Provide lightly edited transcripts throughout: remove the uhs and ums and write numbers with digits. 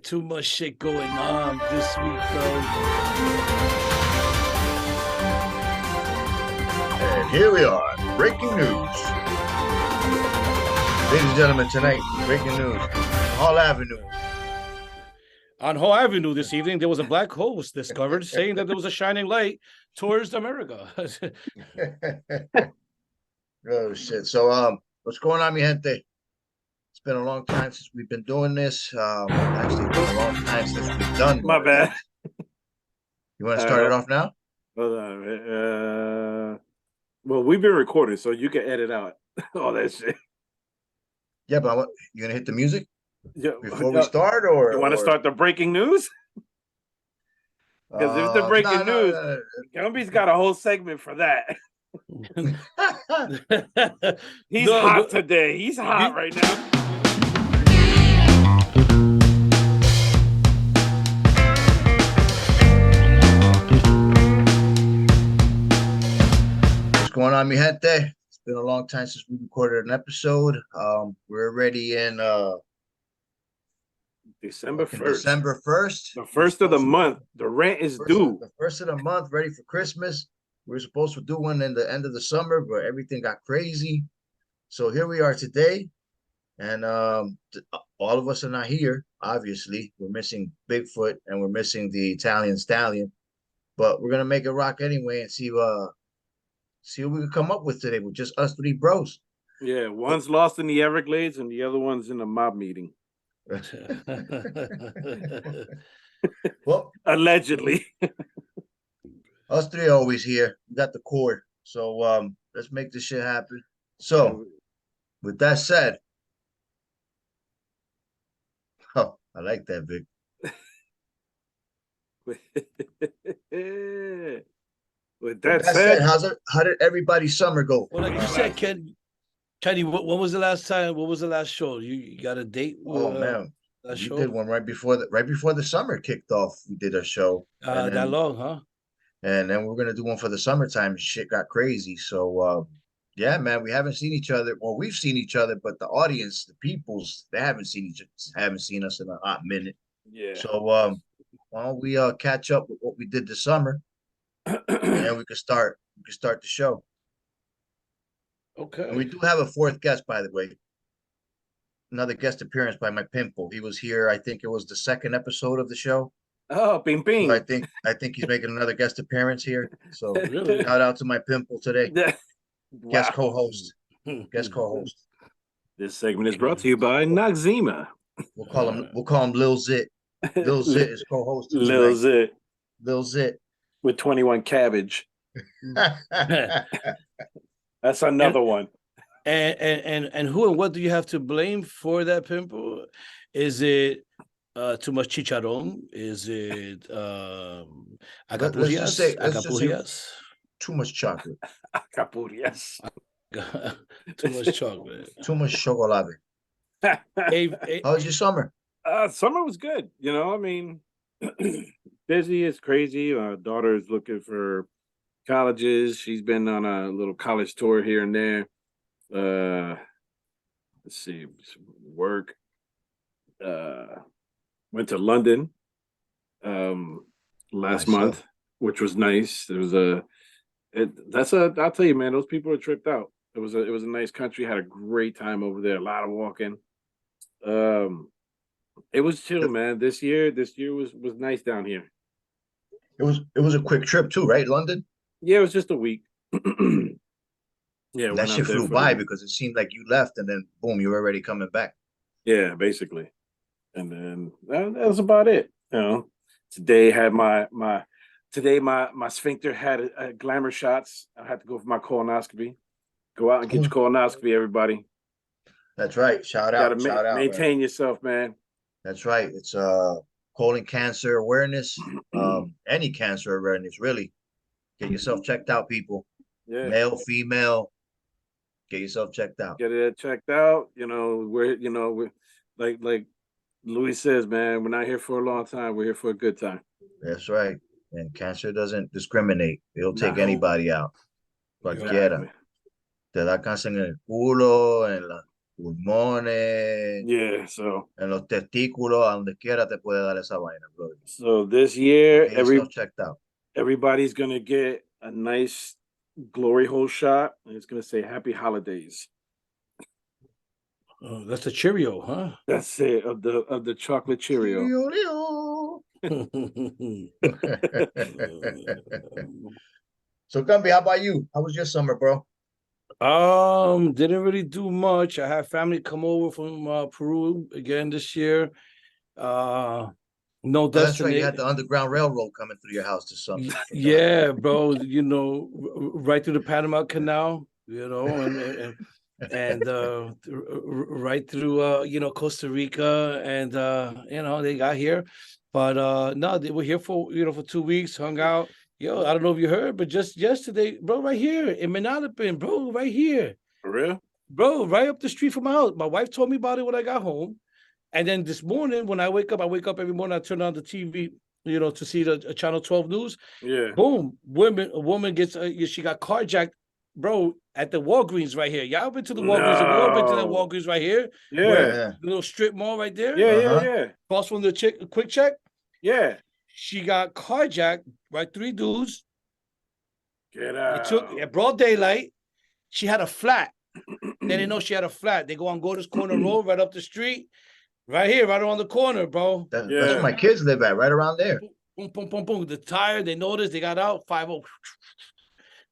Too much shit going on this week, though. And here we are, breaking news. Ladies and gentlemen, tonight, breaking news, Hall Avenue. On Hall Avenue this evening, there was a black hole was discovered, saying that there was a shining light towards America. Oh, shit. So, what's going on, mi gente? It's been a long time since we've been doing this. Actually, it's been a long time since we've done My one. bad. You want to start it off now? Hold on. Well, we've been recording, so you can edit out all that shit. Yeah, but you gonna hit the music Yeah, before we start, or you want to start the breaking news? Because if it's the breaking news, Gumby's got a whole segment for that. He's hot today. He's hot right now. What's going on, mi gente? It's been a long time since we recorded an episode. We're already in December 1st. December 1st. The first of the month. The rent is due. The first of the month, ready for Christmas. We were supposed to do one in the end of the summer, but everything got crazy. So here we are today. And all of us are not here, obviously. We're missing Bigfoot and we're missing the Italian stallion. But we're gonna make it rock anyway and see what we can come up with today with just us three bros. Yeah, one's lost in the Everglades and the other one's in a mob meeting. Well, allegedly. Us three are always here. We got the cord. So let's make this shit happen. So with that said, oh, I like that, Vic. With that said, how did everybody's summer go? Well, like you said, Kenny, when was the last time? What was the last show? You got a date? Oh man, we did one right before the summer kicked off. We did a show. That long, huh? And then we're gonna do one for the summertime. Shit got crazy. So yeah, man, we haven't seen each other. Well, we've seen each other, but the audience, the peoples, they haven't seen us in a hot minute. Yeah. So why don't we catch up with what we did this summer, and then we can start the show. Okay. And we do have a fourth guest, by the way. Another guest appearance by my pimple. He was here. I think it was the second episode of the show. Oh, Ping Ping. So I think he's making another guest appearance here. So really? Shout out to my pimple today. Wow. Guest co-host. Guest co-host. This segment is brought to you by Noxzema. We'll call him Lil Zit. Lil Zit is co-host. Lil Zit. Lil Zit. With 21 Cabbage. That's another one. And who and what do you have to blame for that pimple? Is it too much chicharron? Is it agapurias? Too much chocolate. Agapurias. Too much chocolate. Too much chocolate. How was your summer? Summer was good. You know, I mean, busy. It's crazy. Our daughter is looking for colleges. She's been on a little college tour here and there. Let's see, work. Went to London last month, which was nice. There was I'll tell you, man, those people are tripped out. It was a nice country. Had a great time over there. A lot of walking. It was chill, man. This year was nice down here. It was a quick trip too, right? London? Yeah, it was just a week. Yeah, that shit flew by because it seemed like you left and then boom, you were already coming back. Yeah, basically. And then that was about it. You know, today had my sphincter had a glamour shots. I had to go for my colonoscopy. Go out and get your colonoscopy, everybody. That's right. Shout out. Maintain yourself, man. That's right. It's colon cancer awareness. Any cancer awareness, really. Get yourself checked out, people. Yeah. Male, female. Get yourself checked out. Get it checked out. We're like Louis says, man, we're not here for a long time. We're here for a good time. That's right. And cancer doesn't discriminate. It'll take anybody out. Cualquiera. Te da cáncer en el culo, en pulmones, Yeah, so en los testículos, a donde quiera te puede dar esa vaina, bro. this year Get yourself checked out. everybody's gonna get a nice glory hole shot, and it's gonna say Happy Holidays. Oh, that's a Cheerio, huh? That's it of the chocolate Cheerio. So, Gumby, how about you? How was your summer, bro? Didn't really do much. I had family come over from Peru again this year. No Oh, that's right. You destiny. had the Underground Railroad coming through your house this summer. Yeah, bro. You know, right through the Panama Canal. You know, and right through you know, Costa Rica, and you know, they got here. But no, they were here for, you know, for 2 weeks, hung out. Yo, I don't know if you heard, but just yesterday, bro, right here in Manalapan, bro, right here, For real? bro, right up the street from my house. My wife told me about it when I got home, and then this morning when I wake up every morning, I turn on the TV, you know, to see the Channel 12 news. Yeah. Boom, a woman gets, she got carjacked, bro, at the Walgreens right here. Y'all been to the Walgreens? We all been to that No. Walgreens right here. Yeah. Yeah. The little strip mall right there. Yeah, Uh-huh. yeah, Across from the Quick Check. yeah. She got carjacked by 3 dudes. Get It out. took at broad daylight. She had a flat. They didn't know she had a flat. They go on Gordon's Corner Road, right up the street, right here, right around the corner, bro. That's Yeah. where my kids live at, right around there. Boom, boom, boom, boom. The tire, they noticed, they got out, 5-0.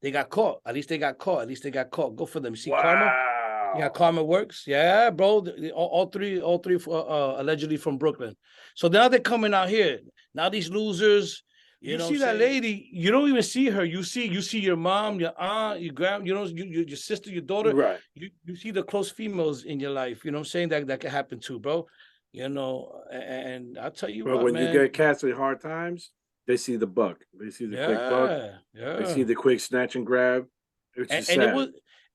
They got caught. At least they got caught. At least they got caught. Go for them. You see Karma? Wow. Yeah, Karma works. Yeah, bro. All three allegedly from Brooklyn. So now they're coming out here. Now these losers. You know see what that I'm saying? lady, you don't even see her. You see your mom, your aunt, your grand, you know, your sister, your daughter. Right. You see the close females in your life. You know what I'm saying? That can happen too, bro. You know, and I'll tell you But what, when man. you get cats with hard times, they see the buck. They see the quick buck. Yeah. They see the quick snatch and grab. Which is And it sad. was,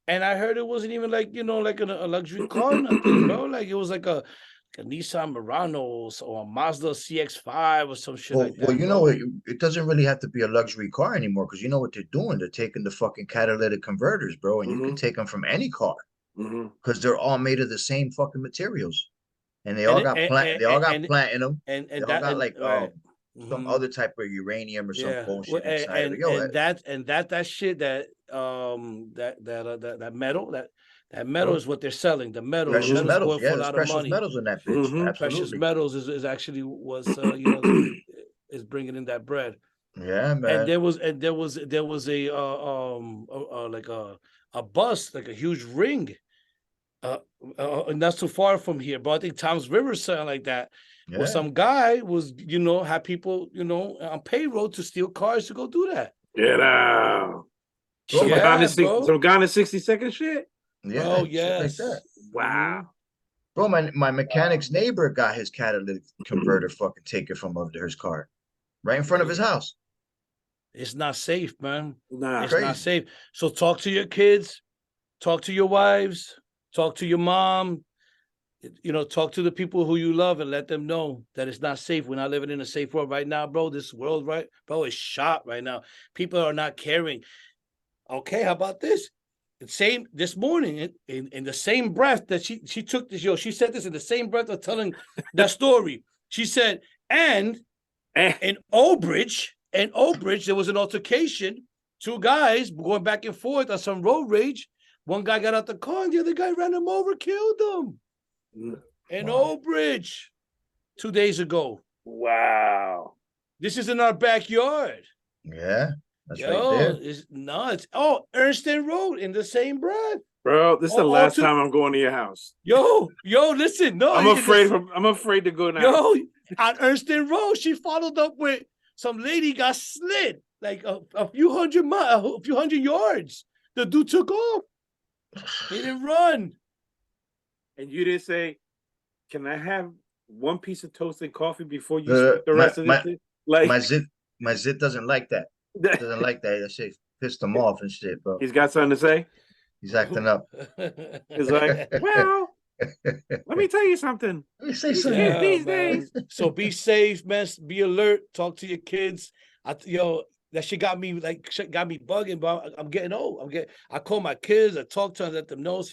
and I heard it wasn't even like, you know, like a luxury car, or nothing, bro. Like it was like a Nissan Murano or a Mazda CX-5 or some shit like that. Well, you bro. know, it doesn't really have to be a luxury car anymore because you know what they're doing? They're taking the fucking catalytic converters, bro, and you can take them from any car because they're all made of the same fucking materials, and they all got platinum. And They all that, got and, like right. some other type of uranium or some Yeah. bullshit Well, inside. that shit that metal that metal is what they're selling. The metal, precious the metals, going for a there's lot of precious money. metals in that bitch. Absolutely. Precious metals is actually was you know, is bringing in that bread. Yeah, man. And there was a like a bus, like a huge ring, not too far from here, but I think Tom's River, something like that. Yeah. Well, some guy was, you know, had people, you know, on payroll to steal cars to go do that. Get out. Bro, Some Ghana 60-second shit? Yeah, Oh, shit yes. like that. Wow. Bro, my mechanic's neighbor got his catalytic converter fucking taken from under his car, right in front of his house. It's not safe, man. Nah. It's not safe. So talk to your kids, talk to your wives, talk to your mom, you know, talk to the people who you love and let them know that it's not safe. We're not living in a safe world right now, bro. This world, right, bro, is shot right now. People are not caring. Okay, how about this? Same this morning in the same breath that she took this, she said this in the same breath of telling that story. She said, and in Old Bridge, there was an altercation. 2 guys going back and forth on some road rage. One guy got out the car and the other guy ran him over, killed him. In Old Bridge 2 days ago. Wow. This is in our backyard. Yeah. That's right there. It's Ernstine Road in the same breath. Bro, this is the last time I'm going to your house. Yo, listen, no. I'm afraid to go now. Yo, on Ernstine Road, she followed up with some lady got slid like a few hundred yards. The dude took off. He didn't run. And you didn't say, can I have one piece of toasted coffee before you split the rest of this shit? Like my zit doesn't like that. Doesn't like that. That shit pissed him off and shit, bro. He's got something to say? He's acting up. He's like, well, let me tell you something. Let me say something. These days. So be safe, man. Be alert. Talk to your kids. That shit got me bugging, but I'm getting old. I call my kids. I talk to them, let them know.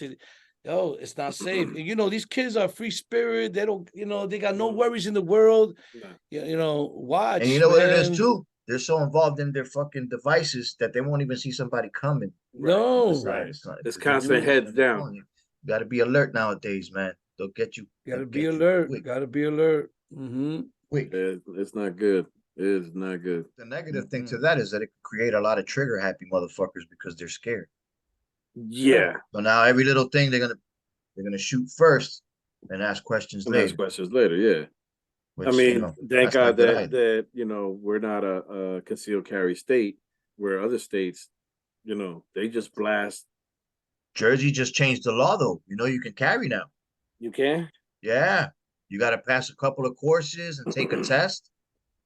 yo, it's not safe. And, you know, these kids are free spirit. They don't, you know, they got no worries in the world. Nah. You know, watch. And you know what it is man. too? They're so involved in their fucking devices that they won't even see somebody coming. No, Beside. Right. Not, It's they're constant always heads on their down. phone. You got to be alert nowadays, man. They'll get you. gotta they'll be get you alert. quick. Gotta be alert. Mm-hmm. Quick. It's not good. It is not good. The negative thing to that is that it could create a lot of trigger happy motherfuckers because they're scared. Yeah. So now every little thing they're gonna shoot first and ask questions And ask later. questions later. Yeah. Which, I mean, you know, thank that's not God good that either. that you know we're not a concealed carry state, where other states, you know, they just blast. Jersey just changed the law though. You know you can carry now. You can. Yeah. You got to pass a couple of courses and take a test,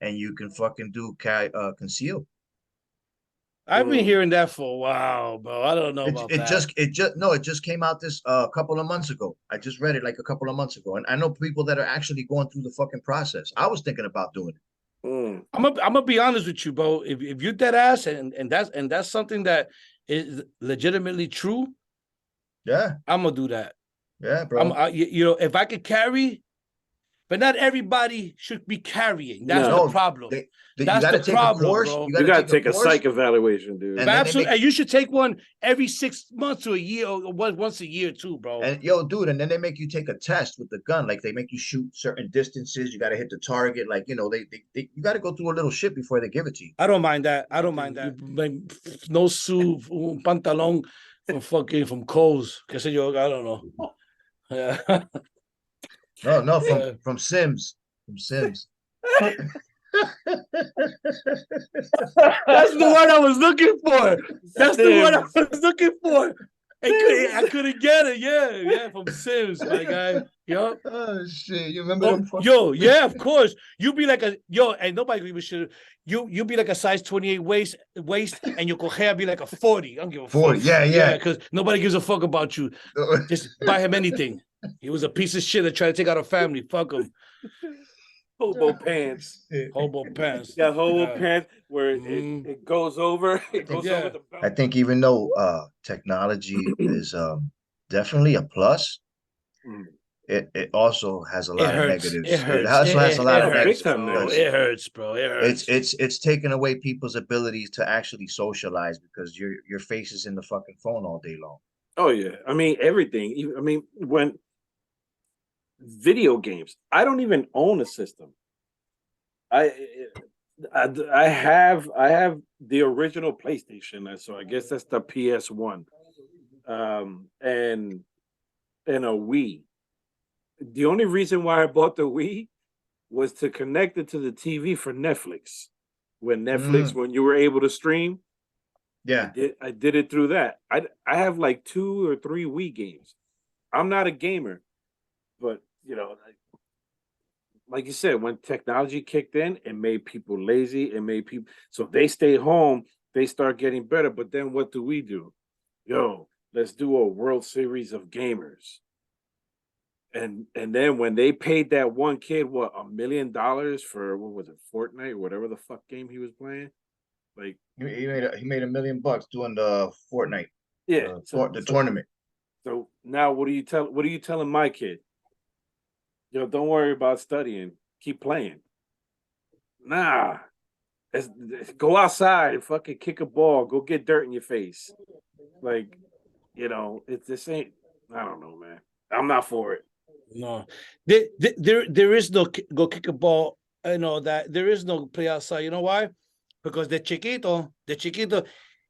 and you can fucking do conceal. I've been Mm. hearing that for a while, bro. I don't know about that. It just came out this couple of months ago. I just read it like a couple of months ago, and I know people that are actually going through the fucking process. I was thinking about doing it. Mm. I'm gonna be honest with you, bro. If you're dead ass and that's something that is legitimately true, Yeah, I'm gonna do that. yeah, bro. You know, if I could carry, but not everybody should be carrying. That's No. the problem. You That's got to the take problem, a course. bro. You got to take a course, psych evaluation, dude. And But then they absolutely, make- and you should take one every 6 months to a year, or once a year too, bro. And yo, dude, and then they make you take a test with the gun. Like they make you shoot certain distances. You got to hit the target. Like, you know, they you got to go through a little shit before they give it to you. I don't mind that. I don't mind that. Like, no suit, un pantalon from Kohl's. Que sé yo, I don't know. Yeah. No, Yeah. from Sims. From Sims. That's the word I was looking for. That's the word I Sims. was looking for. I couldn't get it. Yeah, from Sims, my guy. Yup. Oh shit! You remember Oh, them? yo, yeah, of course. You be like and nobody even should. You be like a size 28 waist, and your cojea be like a 40. I don't give a 40. fuck. Yeah. because nobody gives a fuck about you. Just buy him anything. He was a piece of shit that tried to take out a family. Fuck him. Hobo pants. Hobo pants. Yeah, hobo Yeah. pants where Mhm. it goes over. It goes Yeah. over the belt. I think even though technology is definitely a plus, Mm. it also has a It lot of hurts. negatives. It hurts. also has a lot of hurts. negatives. Big time bro. because It hurts, bro. It hurts. it's taken away people's abilities to actually socialize because your face is in the fucking phone all day long. Oh yeah, I mean everything. I mean when video games, I don't even own a system. I have the original PlayStation, so I guess that's the PS1, and a Wii. The only reason why I bought the Wii was to connect it to the TV for Netflix. When you were able to stream, Yeah. I did it through that. I have like 2 or 3 Wii games. I'm not a gamer, but you know, like you said, when technology kicked in, it made people lazy. It made people so if they stay home, they start getting better. But then what do? Yo, let's do a World Series of Gamers. And then when they paid that one kid what $1 million for what was it, Fortnite or whatever the fuck game he was playing, like He made $1 million doing the Fortnite. yeah, The tournament. So now what are you telling my kid? Yo, don't worry about studying. Keep playing. Nah. Go outside and fucking kick a ball. Go get dirt in your face. Like, you know, this ain't, I don't know, man. I'm not for it. No, there is no go kick a ball. You know that there is no play outside. You know why? Because the chiquito,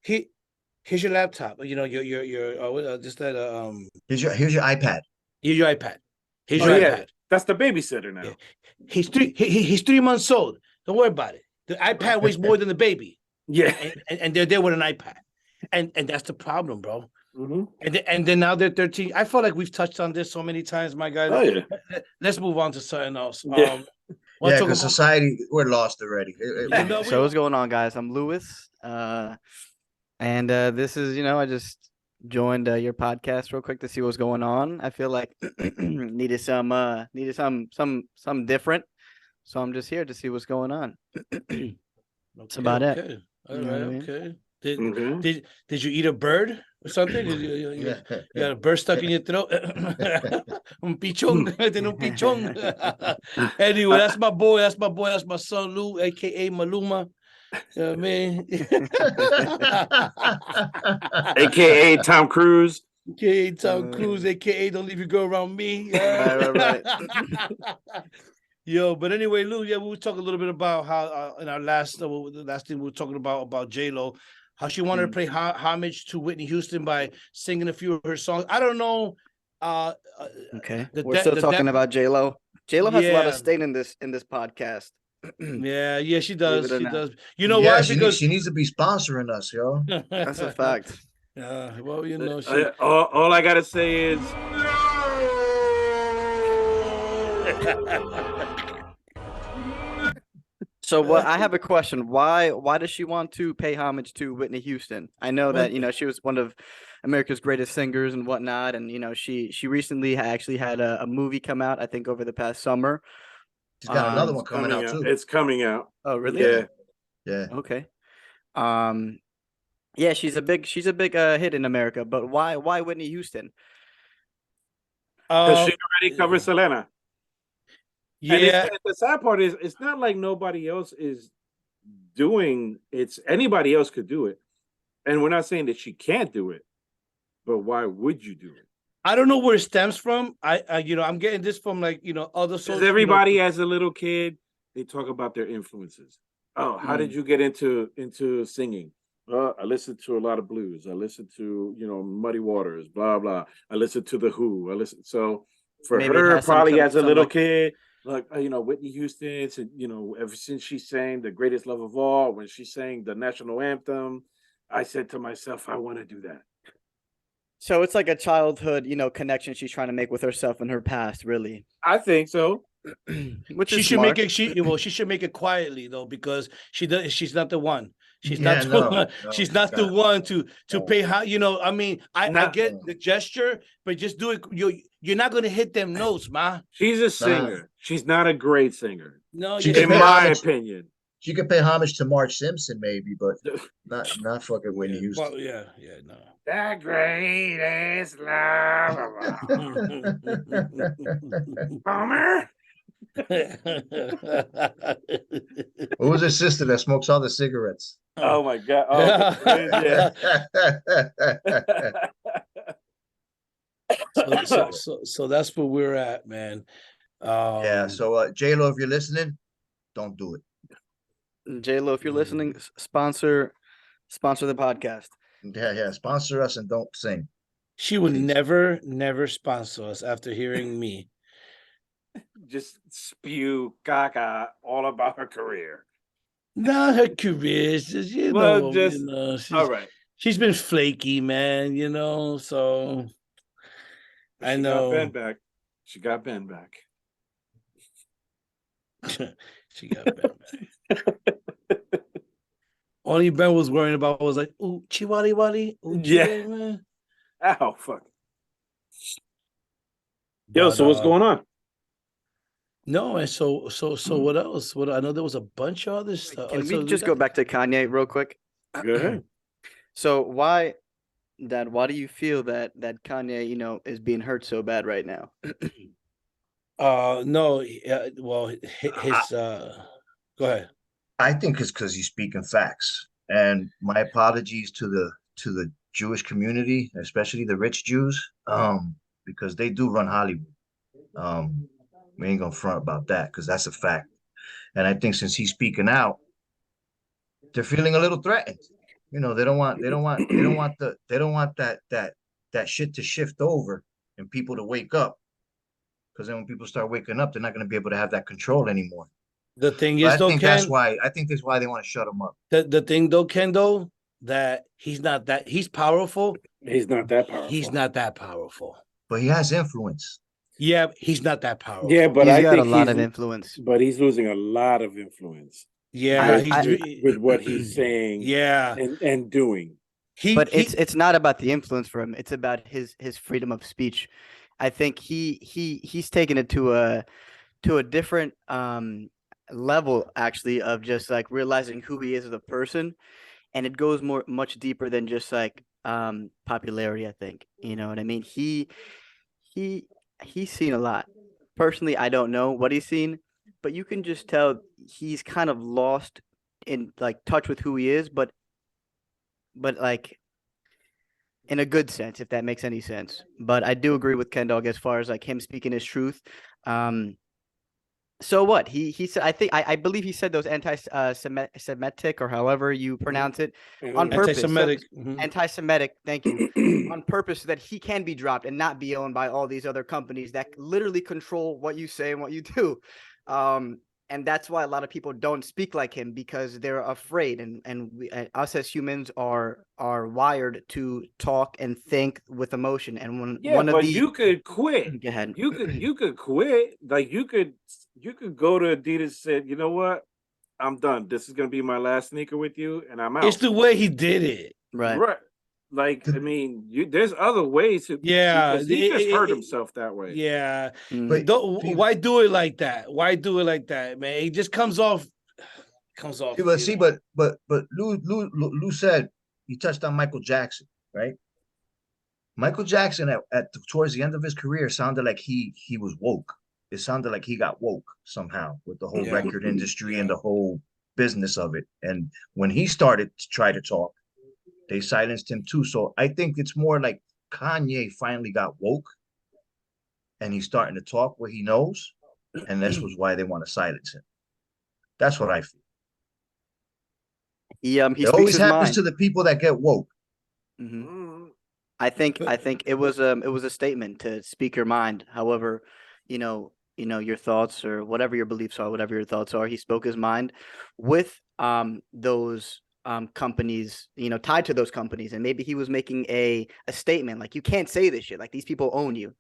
here's your laptop. You know your just that Here's your iPad. here's your iPad. Here's Oh, your yeah. iPad. That's the babysitter now. Yeah. He's 3 months old. Don't worry about it. The iPad weighs more than the baby. Yeah. And they're there with an iPad, and that's the problem, bro. Mm-hmm. And then now they're 13. I feel like we've touched on this so many times, my guy. Oh, yeah. Let's move on to something else. Yeah. Yeah, because society, we're lost already. You know, So what's going on, guys? I'm Lewis, and this is, I just joined your podcast real quick to see what's going on. I feel like needed some different, so I'm just here to see what's going on. That's about it. All You know right, what I mean? okay. Did Mhm. did you eat a bird or something? You got a bird stuck in your throat. Un pichón, tiene un pichón. Anyway, that's my boy. That's my boy. That's my son Lou, aka Maluma. You know what I mean? AKA Tom Cruise. AKA Tom Cruise, aka Don't Leave Your Girl Around Me. Right. Yo, but anyway, Lou, yeah, we were talking a little bit about how in our last the last thing we were talking about J-Lo, how she wanted to pay homage to Whitney Houston by singing a few of her songs. I don't know. Okay. The We're de- still the talking de- about J-Lo. J-Lo has a lot of Yeah. stain in this podcast. Yeah, she Believe does. it or She not. does. You know Yeah, why? she needs to be sponsoring us, yo. That's a fact. Well, you know, she All I gotta say is So what I have a question. Why does she want to pay homage to Whitney Houston? I know that, Well- she was one of America's greatest singers and whatnot. And, she recently actually had a movie come out, I think over the past summer. She's got another Um, one coming out too. It's coming out. Oh, really? Yeah. Yeah. Okay. Yeah, she's a big hit in America, but why Whitney Houston? Because she already covered Selena. And yeah. the sad part is it's not like nobody else is doing it's anybody else could do it. And we're not saying that she can't do it, but why would you do it? I don't know where it stems from. I I'm getting this from other Because social. everybody as a little kid, they talk about their influences. Oh, how did you get into singing? I listened to a lot of blues. I listened to, Muddy Waters, blah, blah. I listened to The Who. So for Maybe it her, has some probably kind- as a some, little like- kid, like, Whitney Houston, ever since she sang The Greatest Love of All, when she sang the national anthem, I said to myself, I want to do that. So it's like a childhood, connection she's trying to make with herself and her past, really. I think so. Which She is should smart. make it. She should make it quietly though, because she's not the one. She's Yeah, not the no, one. no, She's not the God. one to No. pay how. I mean, I Not- get the gesture, but just do it. You're not gonna hit them notes, ma. She's a singer. She's not a great singer, No, She you can in pay can't. my homage. opinion. She could pay homage to Marge Simpson, maybe, but not fucking Whitney Yeah, Houston. well, yeah, no. The greatest love of all. Homer? What was her sister that smokes all the cigarettes? Oh my God. Oh, yeah. So that's where we're at, man. Yeah. So J-Lo, if you're listening, don't do it. J-Lo, if you're listening, sponsor the podcast. Yeah. Sponsor us and don't sing. she would Please. never sponsor us after hearing me. Just spew caca all about her career. Not her career. It's just, Well, just- All right. she's been flaky, man, so I She know. got Ben back. She got Ben back. She got Ben back. Only Ben was worrying about was like, ooh, chiwali wali. Ooh, Yeah. chiwali, man. Ow, fuck. Yo, But, so what's going on? No, and so what else? I know there was a bunch of other stuff. Can we just go back to Kanye real quick? Go ahead. So why do you feel that Kanye, is being hurt so bad right now? No, well, his go ahead. I think it's because he's speaking facts. And my apologies to the Jewish community, especially the rich Jews, because they do run Hollywood. We ain't gonna front about that because that's a fact. And I think since he's speaking out, they're feeling a little threatened. They don't want that shit to shift over and people to wake up. Because then when people start waking up, they're not going to be able to have that control anymore. The thing But is, though, Ken, I think that's why they want to shut him up. the thing though, Ken, though, that he's powerful. He's not that powerful. He's not that powerful. But he has influence. Yeah, he's not that powerful. Yeah, but He's I got a think lot of influence. But he's losing a lot of influence. Yeah, with what he's saying. Yeah, and doing. But it's not about the influence for him. It's about his freedom of speech. I think he's taken it to a different level, actually, of just like realizing who he is as a person. and it goes much deeper than just like popularity. I think, you know what I mean. He's seen a lot. Personally, I don't know what he's seen, but you can just tell he's kind of lost in like touch with who he is, but like in a good sense, if that makes any sense. But I do agree with Ken Dog as far as like him speaking his truth. So what he said, I believe he said those Semitic or however you pronounce it on purpose. Anti-Semitic. Anti-Semitic. Thank you. On purpose, so that he can be dropped and not be owned by all these other companies that literally control what you say and what you do. And that's why a lot of people don't speak like him, because they're afraid. And us as humans are wired to talk and think with emotion. And when you could quit. Go ahead. You could quit. Like you could go to Adidas and said, you know what? I'm done. This is gonna be my last sneaker with you, and I'm out. It's the way he did it. Right. Like, I mean, there's other ways to. Yeah, he just hurt himself that way. Yeah, But why do it like that? Why do it like that, man? He just comes off. but Lou said he touched on Michael Jackson, right? Michael Jackson towards the end of his career sounded like he was woke. It sounded like he got woke somehow with the whole record industry and the whole business of it. And when he started to try to talk, they silenced him too. So I think it's more like Kanye finally got woke and he's starting to talk what he knows. And this was why they want to silence him. That's what I feel. He it always happens to the people that get woke. Mm-hmm. I think it was a statement to speak your mind. However, you know your thoughts or whatever your beliefs are, whatever your thoughts are. He spoke his mind with those companies, tied to those companies, and maybe he was making a statement like, you can't say this shit, like these people own you.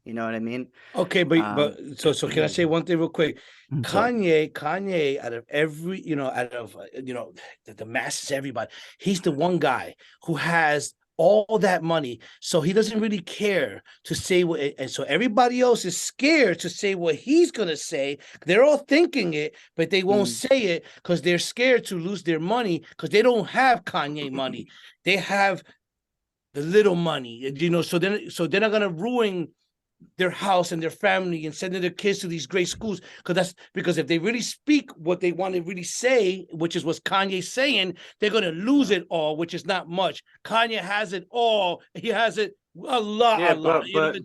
You know what I mean? Okay, but so can I say one thing real quick? Kanye, out of every, the masses, everybody, he's the one guy who has all that money, so he doesn't really care to say what, and so everybody else is scared to say what he's gonna say. They're all thinking it, but they won't say it because they're scared to lose their money, because they don't have Kanye money. They have the little money, so they're not gonna ruin their house and their family and sending their kids to these great schools, because if they really speak what they want to really say, which is what Kanye's saying, they're going to lose it all, which is not much. Kanye has it all. He has it a lot. But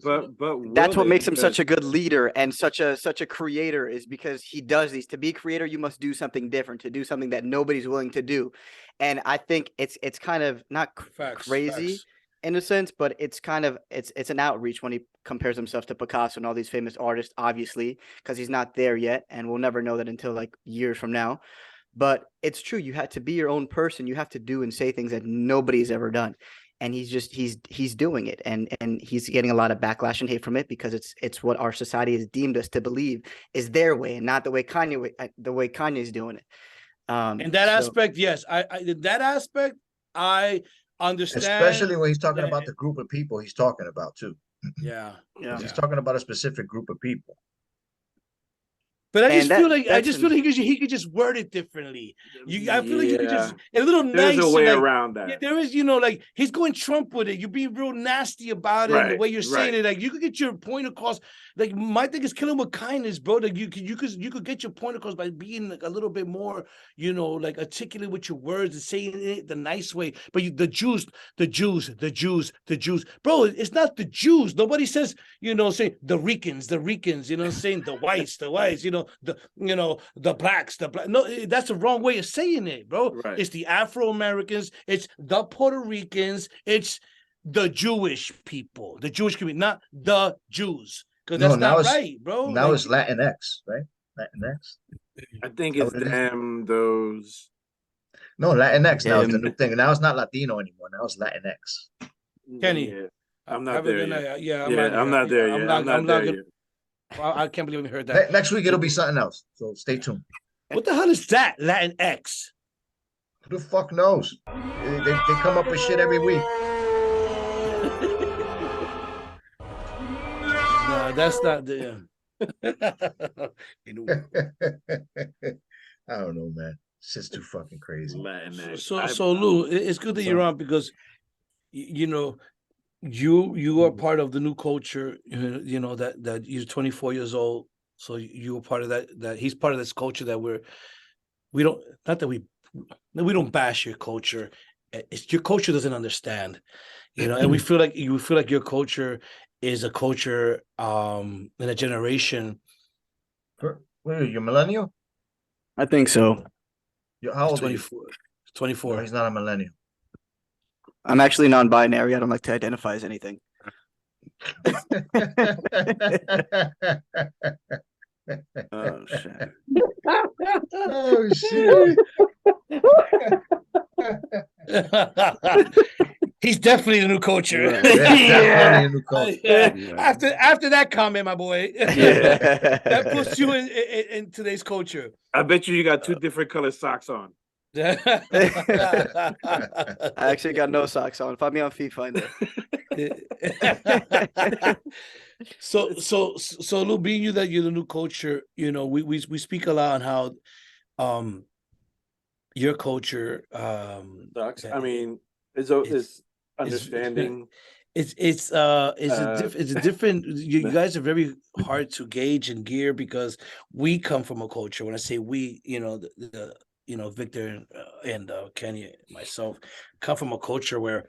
that's what makes him such a good leader and such a creator, is because he does these. To be a creator, you must do something different, to do something that nobody's willing to do. And I think it's kind of not crazy in a sense, but it's kind of it's an outreach when he compares himself to Picasso and all these famous artists, obviously, because he's not there yet, and we'll never know that until like years from now. But it's true, you have to be your own person. You have to do and say things that nobody's ever done, and he's doing it, and he's getting a lot of backlash and hate from it, because it's what our society has deemed us to believe is their way, and not the way Kanye's doing it. In that aspect, yes, I understand, especially when he's talking about the group of people he's talking about too. Yeah. He's talking about a specific group of people. But I just feel like he could just word it differently. I feel like you could just a little nice. There's a way around that. Yeah, there is, like he's going Trump with it. You're being real nasty about it, and the way you're saying it. Like you could get your point across. Like my thing is killing with kindness, bro. Like you could get your point across by being like a little bit more, like articulate with your words and saying it the nice way. But the Jews, bro. It's not the Jews. Nobody says, say the Ricans, saying the whites, the blacks, no, that's the wrong way of saying it, bro. Right. It's the Afro-Americans, it's the Puerto Ricans, it's the Jewish people, the Jewish community, not the Jews, because that's not right, bro. Now it's Latinx, right? Latinx. I think it's them, those. No, Latinx now is the new thing. Now it's not Latino anymore. Now it's Latinx. Kenny, I'm not there yet. I'm not there yet. I'm not there yet. I can't believe we heard that. Next week it'll be something else, so stay tuned. What the hell is that? Latinx? Who the fuck knows? They come up with shit every week. No, that's not the. I don't know, man. Shit's too fucking crazy. Man, So Lou, it's good that you're on because you know you are part of the new culture. You know that you're 24 years old, so you were part of that. He's part of this culture that we don't not that we don't bash your culture. It's your culture doesn't understand, and we feel like your culture is a culture in a generation. Wait, you're millennial? I think so. How old are you? 24. No, 24. he's not a millennial. I'm actually non-binary. I don't like to identify as anything. Oh shit. Oh shit. He's definitely the new culture. Right. Definitely a new culture. Yeah. After that comment, my boy, Yeah. that puts you in today's culture. I bet you got two different color socks on. I actually got no socks on. Find me on Feet Finder. So Lou, being you that you're the new culture, we speak a lot on how your culture Sucks. I uh, mean, it's it's understanding. it's a different you guys are very hard to gauge and gear because we come from a culture. When I say we, the Victor and Kenny, myself, come from a culture where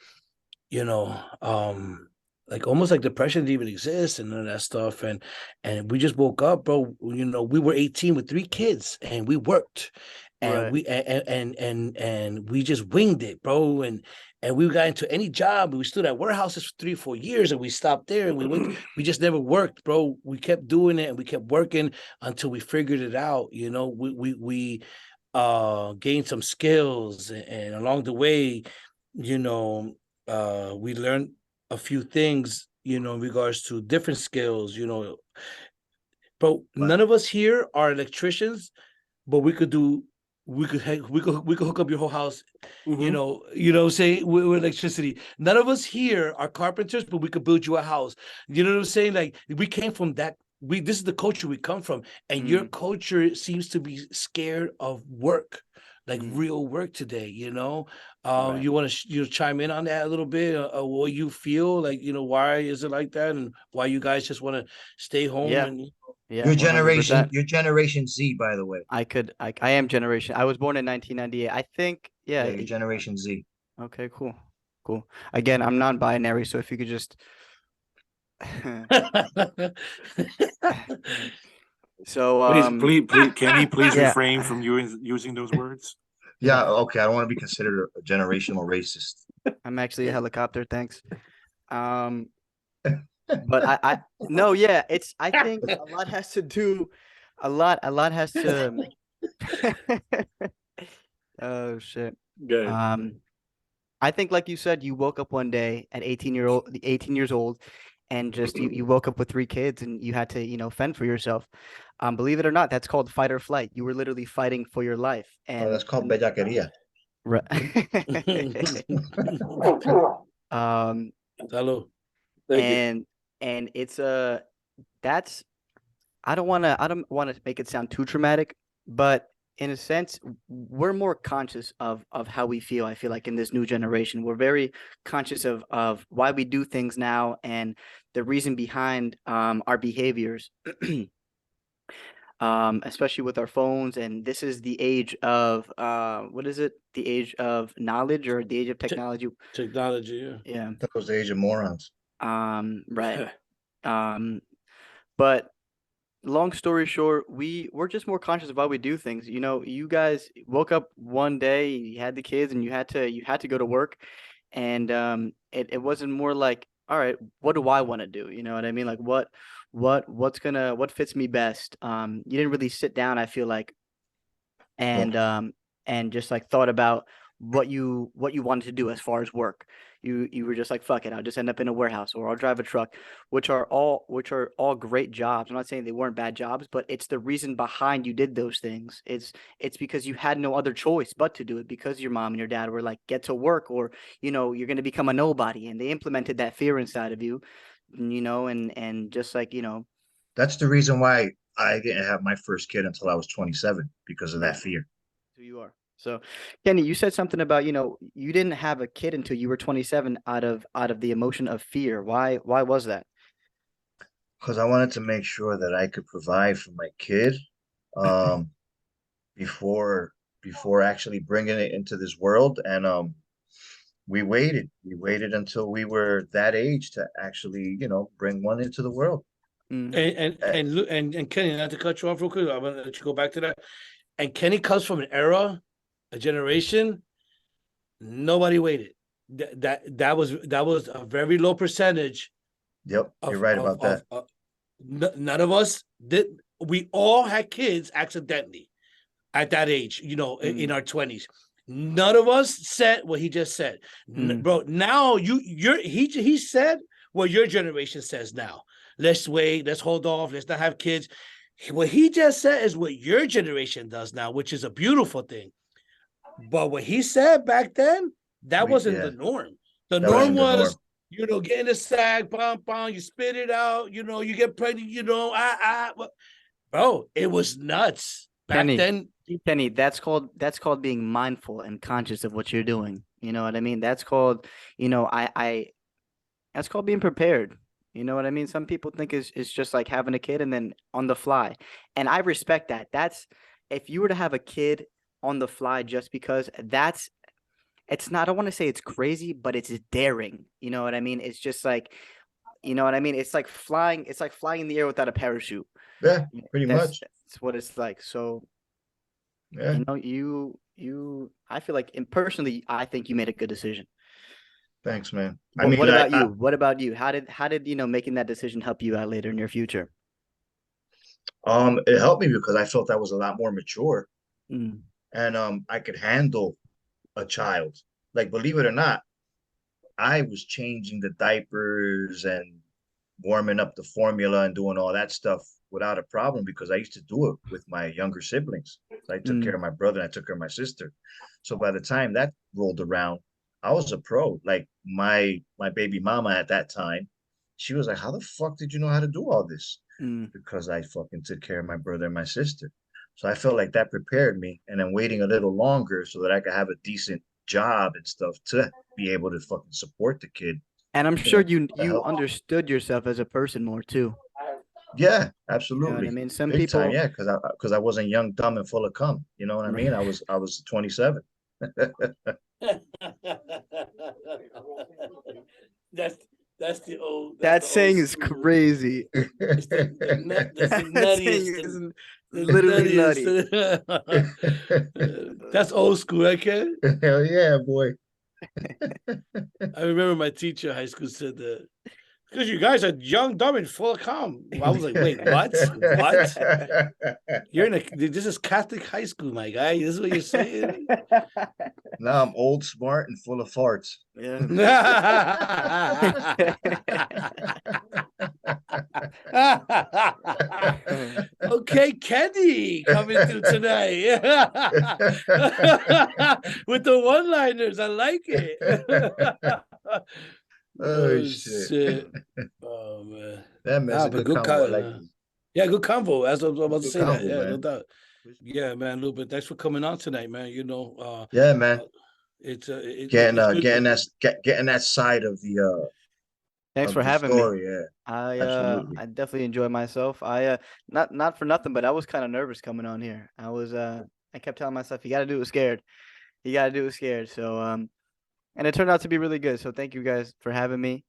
like almost like depression didn't even exist and none of that stuff. And we just woke up, bro. We were 18 with 3 kids and we worked and Right. and we just winged it, bro. And we got into any job. We stood at warehouses for 3 or 4 years and we stopped there and we just never worked, bro. We kept doing it and we kept working until we figured it out. We gained some skills and along the way, we learned a few things, in regards to different skills, bro. None of us here are electricians, but we could hook up your whole house, say with electricity. None of us here are carpenters, but we could build you a house. You know what I'm saying? Like we came from that. This is the culture we come from, and your culture seems to be scared of work, like real work today. Right. You want to chime in on that a little bit, what you feel like? Why is it like that, and why you guys just want to stay home? Yeah. And Yeah. Your 100%. generation Z, by the way. I am generation. I was born in 1998. I think, Yeah, yeah. your generation Z. Okay, cool. Cool. Again, I'm non-binary, so if you could just so Please, can he please yeah. refrain from using those words? Yeah, okay. I don't want to be considered a generational racist. I'm actually a helicopter, thanks. But I no, yeah, I think a lot has to do a lot has to oh shit. Good. I think like you said, you woke up one day at 18 years old and just you woke up with 3 kids and you had to, fend for yourself. Believe it or not, that's called fight or flight. You were literally fighting for your life. And that's called bellaquería. right. Hello. and it's that's I don't want to make it sound too traumatic, but in a sense, we're more conscious of how we feel. I feel like in this new generation, we're very conscious of why we do things now and the reason behind our behaviors. Especially with our phones, and this is the age of what is it? The age of knowledge or the age of technology? Technology, yeah. Yeah. That was the age of morons. Right. But long story short, we're just more conscious of why we do things. You guys woke up one day, you had the kids, and you had to go to work, and it wasn't more like, all right, what do I want to do? You know what I mean? Like what fits me best? You didn't really sit down, I feel like, and just like thought about what you wanted to do as far as work. You were just like, fuck it, I'll just end up in a warehouse or I'll drive a truck, which are all great jobs. I'm not saying they weren't bad jobs, but it's the reason behind you did those things. It's because you had no other choice but to do it, because your mom and your dad were like, get to work or you're going to become a nobody, and they implemented that fear inside of you, and just like That's the reason why I didn't have my first kid until I was 27, because of that fear. who you are. So, Kenny, you said something about, you didn't have a kid until you were 27 out of the emotion of fear. Why was that? Because I wanted to make sure that I could provide for my kid um, before actually bringing it into this world. And we waited. We waited until we were that age to actually, bring one into the world. Mm. And Kenny, not to cut you off real quick, I'm gonna let you go back to that. And Kenny comes from an era, a generation. Nobody waited. That was a very low percentage. Yep, you're right about that. None of us did. We all had kids accidentally at that age. In our 20s. None of us said what he just said, bro. Now he said what your generation says now. Let's wait. Let's hold off. Let's not have kids. What he just said is what your generation does now, which is a beautiful thing. But what he said back then, that wasn't the norm. The norm was, getting a sack, you spit it out, you get pregnant, bro, it was nuts back then. Kenny, that's called being mindful and conscious of what you're doing. You know what I mean? That's called, that's called being prepared. You know what I mean? Some people think it's just like having a kid and then on the fly. And I respect that. If you were to have a kid on the fly just because, it's not, I don't want to say it's crazy, but it's daring. You know what I mean? It's just like, you know what I mean? It's like flying in the air without a parachute. Yeah, pretty much. That's what it's like. So, yeah. I feel like, and personally, I think you made a good decision. Thanks, man. What about you? What about you? How did making that decision help you out later in your future? It helped me because I felt I was a lot more mature, Mm. and I could handle a child. Like, believe it or not, I was changing the diapers and warming up the formula and doing all that stuff without a problem because I used to do it with my younger siblings. So I took care of my brother and I took care of my sister. So by the time that rolled around, I was a pro. Like my baby mama at that time, she was like, "How the fuck did you know how to do all this?" Because I fucking took care of my brother and my sister. So I felt like that prepared me. And then waiting a little longer so that I could have a decent job and stuff to be able to fucking support the kid. And I'm sure you understood yourself as a person more too. Yeah, absolutely. You know what I mean? Some Big people, time, yeah, because I wasn't young, dumb, and full of cum. You know what I mean? I was 27. That's the old. That saying is crazy. That's the nuttiest. Literally nutty. That's old school, right, Ken? Hell yeah, boy. I remember my teacher in high school said that because you guys are young, dumb, and full of cum. I was like, wait, what? What? This is Catholic high school, my guy. This is what you're saying? Now I'm old, smart, and full of farts. Yeah. Okay, Kenny coming through tonight with the one-liners. I like it. Oh shit! Oh man, that man's a good combo. Yeah, good convo. As I was about to say that. Yeah, man. no doubt. Yeah, man, Lupin, thanks for coming on tonight, man. Yeah, man. It's getting that side of the Thanks for having story, me. Yeah, I definitely enjoy myself. I not for nothing, but I was kind of nervous coming on here. I kept telling myself, you got to do it scared. You got to do it scared. So and it turned out to be really good. So thank you guys for having me.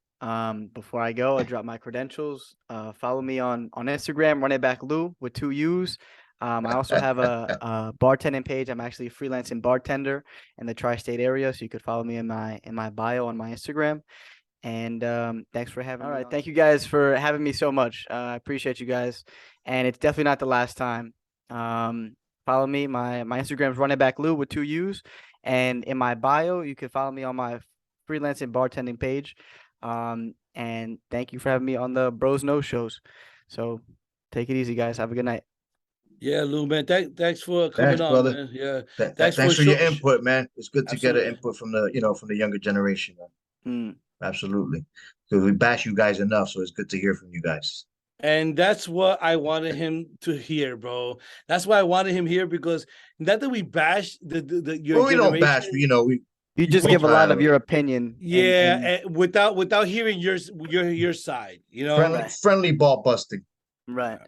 Before I go, I drop my credentials. Follow me on Instagram, Run It Back Lou with 2 U's. I also have a bartending page. I'm actually a freelancing bartender in the tri-state area, so you could follow me in my bio on my Instagram. And thanks for having me. All right, thank you guys for having me so much. I appreciate you guys, and it's definitely not the last time. Follow me. My Instagram is Run It Back Lou with 2 U's, and in my bio you can follow me on my freelancing bartending page. And thank you for having me on the Bros No Shows. So take it easy, guys. Have a good night. Yeah, Lou, man. Thanks for coming on, brother. man. Yeah. Thanks for your input, man. It's good to get an input from the from the younger generation, man. Absolutely. Because we bash you guys enough, so it's good to hear from you guys. And that's what I wanted him to hear, bro. That's why I wanted him here, because not that we bash your Well, we don't bash, generation. you know, we You just we give a lot try of to- your opinion. Yeah, without hearing your side, you know. friendly ball busting. Right.